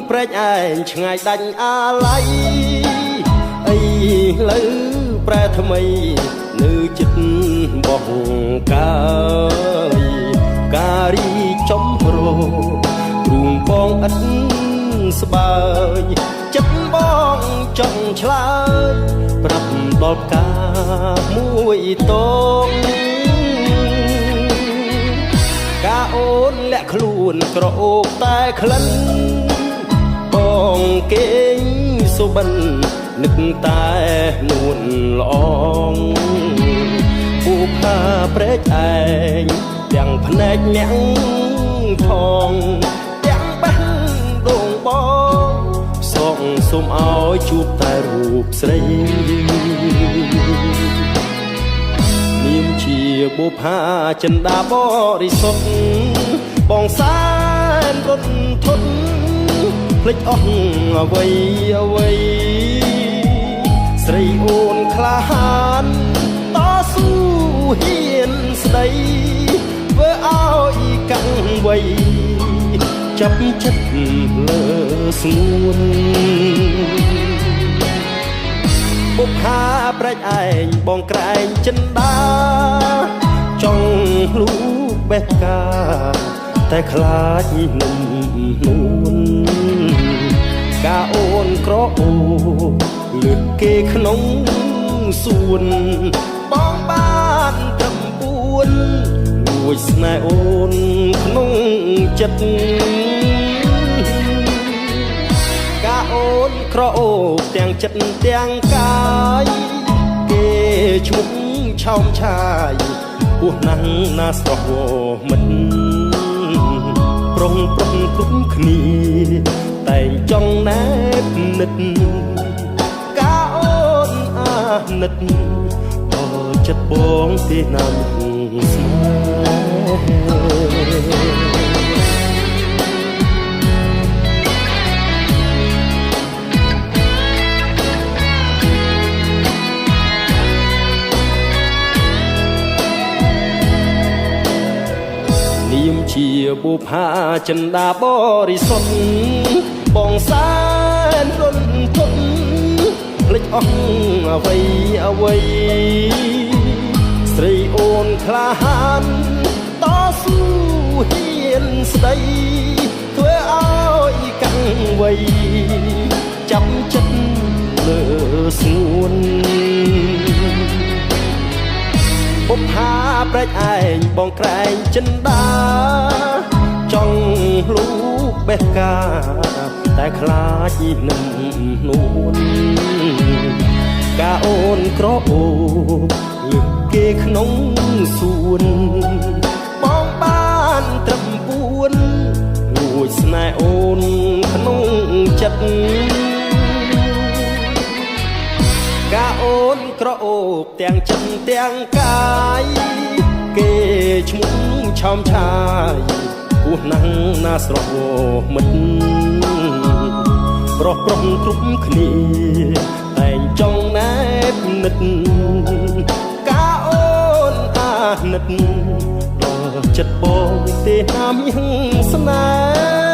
ព្រែកឯងឆ្ងាយដាច់អាឡ័យអីលើប្រែថ្មីនៅចិត្តបោះកាយការីចំរោទ្រូងបងឥតស្បើយចិត្តបងចង់ឆ្លើយប្រាប់ដល់កាមួយតងកាអូនលាក់ខ្លួនក្រអូបតែក្លិនបងគេងសុបិននឹកតែនួនល្អងពូផាព្រែកឯងទាំងភ្នែកញាំងផងទាំងបេះដូងបងសូមឲ្យជួបតែរូបស្រីនាមជាបុប្ផាចិន្តាបរិសុទ្ធបងសែនរត់ធន់ភ្លេចអស់អ្វីស្រីអូនក្លាហានតស៊ូហ៊ានស្ដីធ្វើឲ្យកាំងវ័យចាប់ចិត្តលើស្ងួនបុប្ផាព្រែកឯងបងក្រែងចិន្តាចង់លូកបេះកាតែខ្លាចនឹងនួនកាអូនក្រអូលើកគេក្នុងសួនបងបានត្រឹម4លួចស្នេហ៍អូនក្នុងចិត្តកាអូនក្រអូបទាំងចិត្តទាំងកាយគេឈ្មោះឆោមឆាយពោះណាំងណាស្រស់មិនប្រុងគ្រប់គ្នាតែងចង់ណែបនិតកាអូនអាណិតអូចិត្តបងទេណាំស្នេហ៍នាមជាបុប្ផាចិន្តាបរិសុទ្ធបងសែនរត់ធន់ភ្លេចអស់អ្វីស្រីអូនក្លាហានតស៊ូហ៊ានស្ដីធ្វើឲ្យកាំងវ័យចាប់ចិត្តលើស្ងួនបុប្ផាព្រែកឯងបងក្រែងចិន្តាចង់លូកបេះកាតែខ្លាចនឹងនួនកាអូនក្រអូបលើកគេក្នុងសួនបងបានត្រឹម4លួចស្នេហ៍អូនក្នុងចិត្តកាអូនក្រអូបទាំងចិត្តទាំងកាយគេឈ្មោះឆោមឆាយពោះណាំងណាស្រស់មិនប្រុងគ្រប់គ្នាតែងចង់ណែបនិតកាអូនអាណិតដល់ចិត្តបងទេណាមយ៉ាងស្នេហ៍